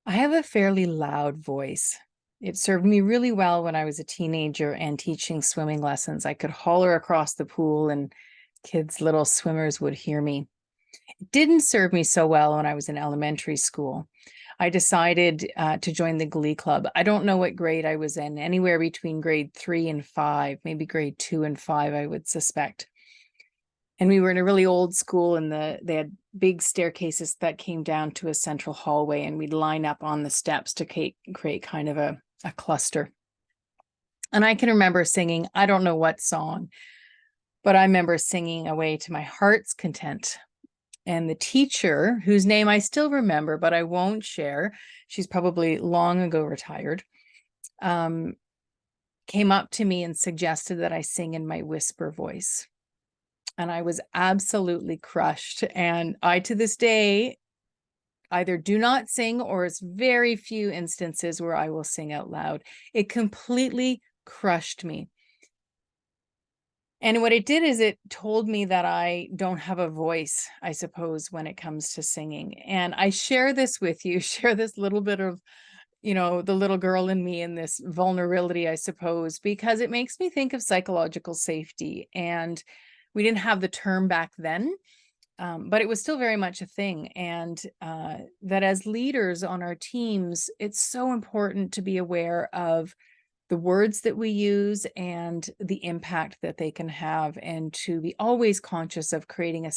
I have a fairly loud voice. It served me really well when I was a teenager and teaching swimming lessons. I could holler across the pool and kids, little swimmers would hear me. It didn't serve me so well when I was in elementary school. I decided to join the Glee Club. I don't know what grade I was in, anywhere between grade 3 and 5, maybe grade 2 and 5, I would suspect. And we were in a really old school, and they had big staircases that came down to a central hallway, and we'd line up on the steps to create kind of a cluster. And I can remember singing, I don't know what song, but I remember singing away to my heart's content. And the teacher, whose name I still remember, but I won't share, she's probably long ago retired, came up to me and suggested that I sing in my whisper voice. And I was absolutely crushed. And I, to this day, either do not sing or it's very few instances where I will sing out loud. It completely crushed me. And what it did is it told me that I don't have a voice, I suppose, when it comes to singing. And I share this with you, share this little bit of, the little girl in me and this vulnerability, I suppose, because it makes me think of psychological safety. And we didn't have the term back then, but it was still very much a thing. And that as leaders on our teams, it's so important to be aware of the words that we use and the impact that they can have, and to be always conscious of creating a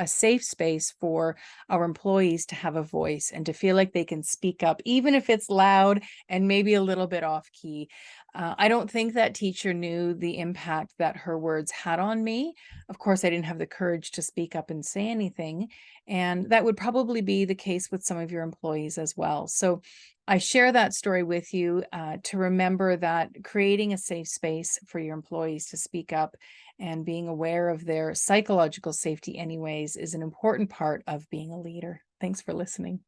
safe space for our employees to have a voice and to feel like they can speak up, even if it's loud and maybe a little bit off key. I don't think that teacher knew the impact that her words had on me. Of course, I didn't have the courage to speak up and say anything, and that would probably be the case with some of your employees as well. So I share that story with you to remember that creating a safe space for your employees to speak up and being aware of their psychological safety anyways is an important part of being a leader. Thanks for listening.